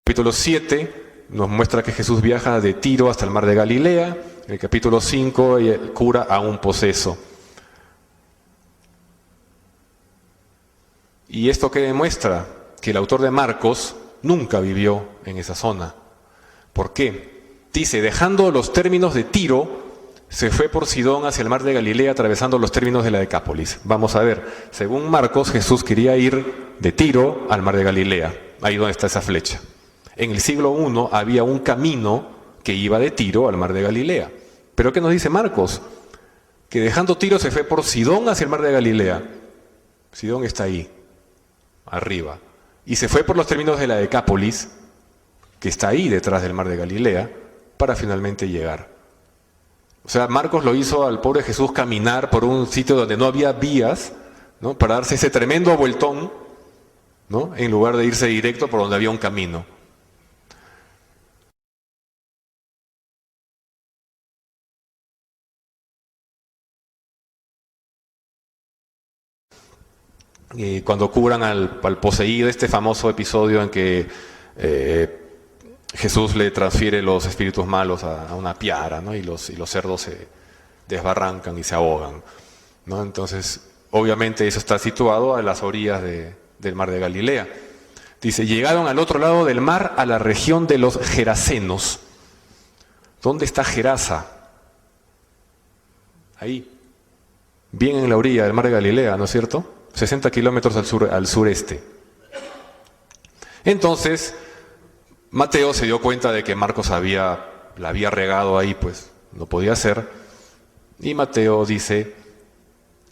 capítulo 7 nos muestra que Jesús viaja de Tiro hasta el mar de Galilea. En el capítulo 5 cura a un poseso. ¿Y esto qué demuestra? Que el autor de Marcos nunca vivió en esa zona. ¿Por qué? Dice, dejando los términos de Tiro, se fue por Sidón hacia el mar de Galilea, atravesando los términos de la Decápolis. Vamos a ver, según Marcos, Jesús quería ir de Tiro al mar de Galilea, ahí donde está esa flecha. En el siglo I había un camino que iba de Tiro al mar de Galilea. ¿Pero qué nos dice Marcos? Que dejando Tiro se fue por Sidón hacia el mar de Galilea. Sidón está ahí, arriba. Y se fue por los términos de la Decápolis, que está ahí detrás del mar de Galilea, para finalmente llegar. O sea, Marcos lo hizo al pobre Jesús caminar por un sitio donde no había vías, ¿no? Para darse ese tremendo vueltón, ¿no? En lugar de irse directo por donde había un camino. Cuando curan al poseído, este famoso episodio en que Jesús le transfiere los espíritus malos a una piara, ¿no? y los cerdos se desbarrancan y se ahogan, ¿no? Entonces, obviamente eso está situado a las orillas del mar de Galilea. Dice, llegaron al otro lado del mar a la región de los Gerasenos. ¿Dónde está Gerasa? Ahí, bien en la orilla del mar de Galilea, ¿no es cierto? 60 kilómetros al sureste. Entonces, Mateo se dio cuenta de que Marcos la había regado ahí, pues no podía ser. Y Mateo dice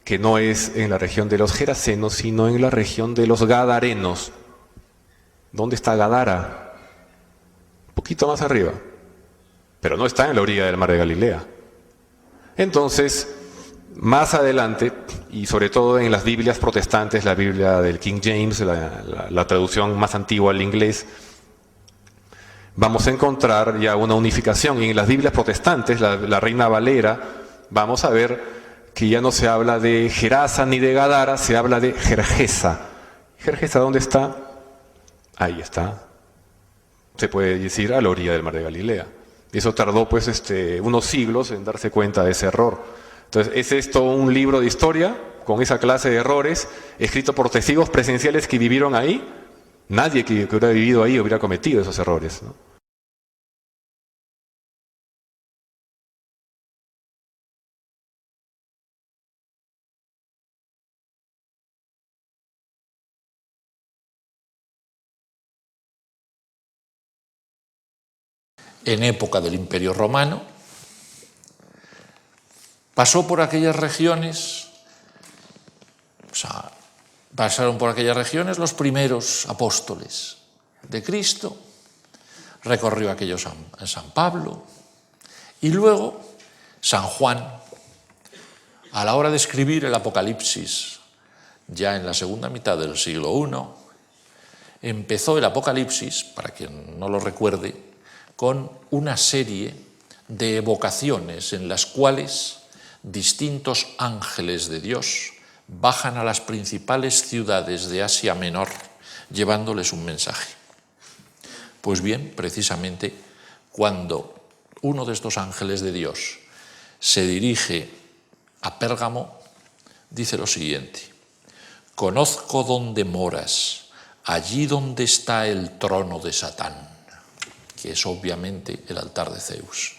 que no es en la región de los Gerasenos, sino en la región de los Gadarenos. ¿Dónde está Gadara? Un poquito más arriba. Pero no está en la orilla del mar de Galilea. Entonces, más adelante, y sobre todo en las Biblias protestantes, la Biblia del King James, la traducción más antigua al inglés, vamos a encontrar ya una unificación. Y en las Biblias protestantes, la Reina Valera, vamos a ver que ya no se habla de Gerasa ni de Gadara, se habla de Gergesa. ¿Gergesa dónde está? Ahí está. Se puede decir a la orilla del mar de Galilea. Y eso tardó pues unos siglos en darse cuenta de ese error. Entonces, ¿es esto un libro de historia con esa clase de errores escrito por testigos presenciales que vivieron ahí? Nadie que hubiera vivido ahí hubiera cometido esos errores, ¿no? En época del Imperio Romano, pasó por aquellas regiones, pasaron por aquellas regiones los primeros apóstoles de Cristo, recorrió aquello San Pablo, y luego San Juan, a la hora de escribir el Apocalipsis, ya en la segunda mitad del siglo I, empezó el Apocalipsis, para quien no lo recuerde, con una serie de evocaciones en las cuales distintos ángeles de Dios bajan a las principales ciudades de Asia Menor llevándoles un mensaje. Pues bien, precisamente cuando uno de estos ángeles de Dios se dirige a Pérgamo, dice lo siguiente: conozco dónde moras, allí donde está el trono de Satán, que es obviamente el altar de Zeus,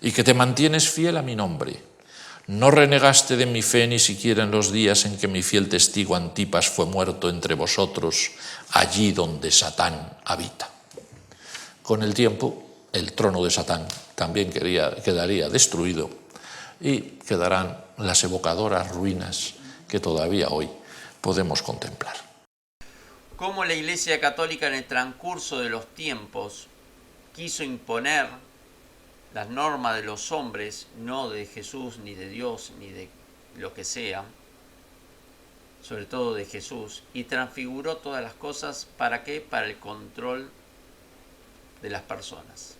y que te mantienes fiel a mi nombre. No renegaste de mi fe ni siquiera en los días en que mi fiel testigo Antipas fue muerto entre vosotros, allí donde Satán habita. Con el tiempo, el trono de Satán también quedaría destruido y quedarán las evocadoras ruinas que todavía hoy podemos contemplar. Cómo la Iglesia Católica en el transcurso de los tiempos quiso imponer las normas de los hombres, no de Jesús, ni de Dios, ni de lo que sea, sobre todo de Jesús, y transfiguró todas las cosas, ¿para qué? Para el control de las personas.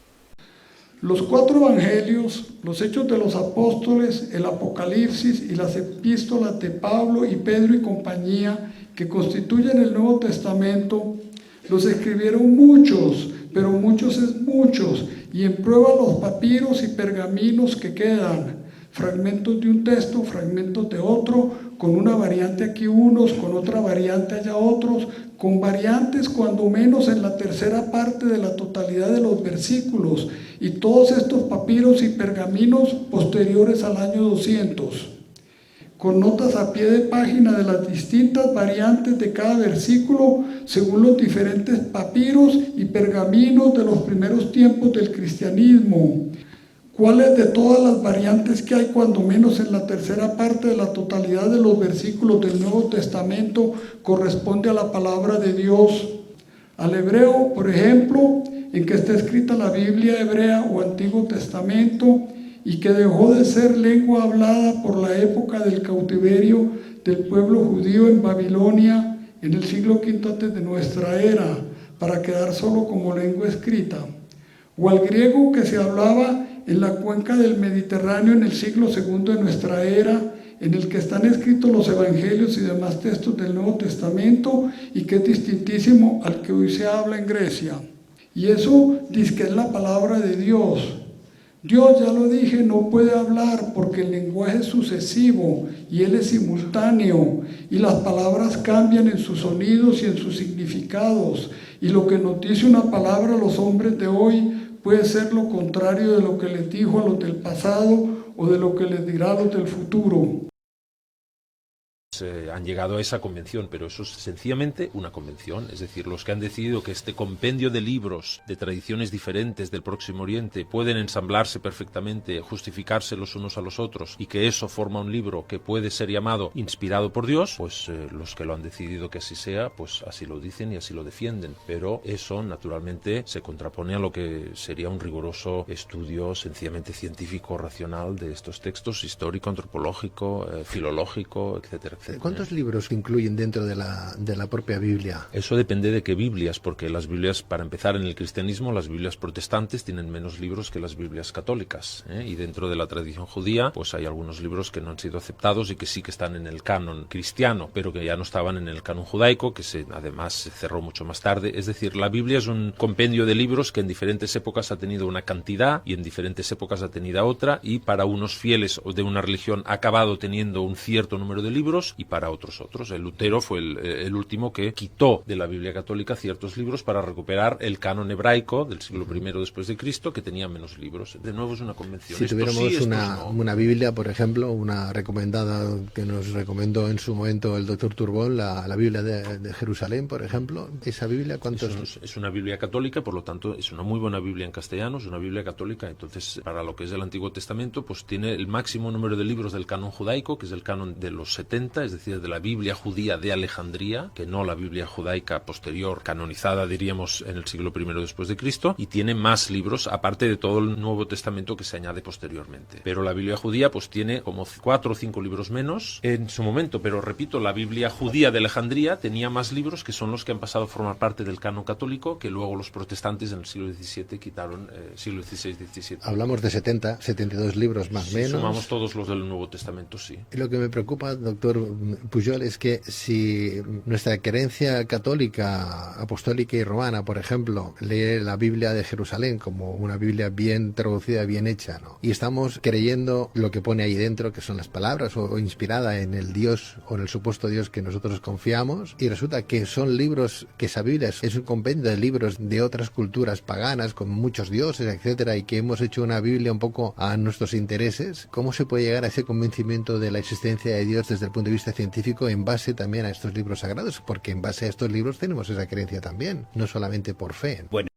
Los 4 evangelios, los Hechos de los Apóstoles, el Apocalipsis y las epístolas de Pablo y Pedro y compañía, que constituyen el Nuevo Testamento, Los escribieron muchos, pero muchos es muchos, y en prueba los papiros y pergaminos que quedan, fragmentos de un texto, fragmentos de otro, con una variante aquí unos, con otra variante allá otros, con variantes cuando menos en la tercera parte de la totalidad de los versículos, y todos estos papiros y pergaminos posteriores al año 200, con notas a pie de página de las distintas variantes de cada versículo según los diferentes papiros y pergaminos de los primeros tiempos del cristianismo. ¿Cuáles de todas las variantes que hay, cuando menos en la tercera parte de la totalidad de los versículos del Nuevo Testamento, corresponde a la palabra de Dios? Al hebreo, por ejemplo, en que está escrita la Biblia hebrea o Antiguo Testamento, y que dejó de ser lengua hablada por la época del cautiverio del pueblo judío en Babilonia en el siglo V antes de nuestra era, para quedar solo como lengua escrita. O al griego que se hablaba en la cuenca del Mediterráneo en el siglo II de nuestra era, en el que están escritos los evangelios y demás textos del Nuevo Testamento, y que es distintísimo al que hoy se habla en Grecia. Y eso dice que es la palabra de Dios. Dios, ya lo dije, no puede hablar porque el lenguaje es sucesivo y Él es simultáneo, y las palabras cambian en sus sonidos y en sus significados, y lo que nos dice una palabra a los hombres de hoy puede ser lo contrario de lo que les dijo a los del pasado o de lo que les dirá a los del futuro. Han llegado a esa convención, pero eso es sencillamente una convención, es decir, los que han decidido que este compendio de libros de tradiciones diferentes del Próximo Oriente pueden ensamblarse perfectamente, justificarse los unos a los otros, y que eso forma un libro que puede ser llamado inspirado por Dios, pues los que lo han decidido que así sea, pues así lo dicen y así lo defienden, pero eso naturalmente se contrapone a lo que sería un riguroso estudio sencillamente científico, racional de estos textos, histórico, antropológico, filológico, etcétera. ¿Cuántos libros incluyen dentro de la propia Biblia? Eso depende de qué Biblias, porque las Biblias, para empezar, en el cristianismo, las Biblias protestantes tienen menos libros que las Biblias católicas, y dentro de la tradición judía, pues hay algunos libros que no han sido aceptados y que sí que están en el canon cristiano, pero que ya no estaban en el canon judaico, que además se cerró mucho más tarde. Es decir, la Biblia es un compendio de libros que en diferentes épocas ha tenido una cantidad y en diferentes épocas ha tenido otra, y para unos fieles de una religión ha acabado teniendo un cierto número de libros y para otros. El Lutero fue el último que quitó de la Biblia católica ciertos libros para recuperar el canon hebraico del siglo I después de Cristo, que tenía menos libros. De nuevo es una convención. Si tuviéramos una Biblia, por ejemplo, una recomendada que nos recomendó en su momento el doctor Turbón, la Biblia de Jerusalén, por ejemplo, esa Biblia, ¿cuántos? Es una Biblia católica, por lo tanto es una muy buena Biblia en castellano, es una Biblia católica. Entonces, para lo que es el Antiguo Testamento, pues tiene el máximo número de libros del canon judaico, que es el canon de los 70, es decir, de la Biblia judía de Alejandría, que no la Biblia judaica posterior, canonizada, diríamos, en el siglo I después de Cristo, y tiene más libros, aparte de todo el Nuevo Testamento que se añade posteriormente. Pero la Biblia judía pues tiene como 4 o 5 libros menos en su momento, pero repito, la Biblia judía de Alejandría tenía más libros, que son los que han pasado a formar parte del canon católico, que luego los protestantes en el siglo XVII quitaron, siglo XVI-XVII. Hablamos de 72 libros más o menos. Sumamos todos los del Nuevo Testamento, sí. Y lo que me preocupa, doctor Pujol, es que si nuestra creencia católica, apostólica y romana, por ejemplo, lee la Biblia de Jerusalén como una Biblia bien traducida, bien hecha, ¿no? Y estamos creyendo lo que pone ahí dentro, que son las palabras, o inspirada en el Dios o en el supuesto Dios que nosotros confiamos, y resulta que son libros, que esa Biblia es un compendio de libros de otras culturas paganas, con muchos dioses, etcétera, y que hemos hecho una Biblia un poco a nuestros intereses. ¿Cómo se puede llegar a ese convencimiento de la existencia de Dios desde el punto de vista científico en base también a estos libros sagrados? Porque en base a estos libros tenemos esa creencia también, no solamente por fe. Bueno.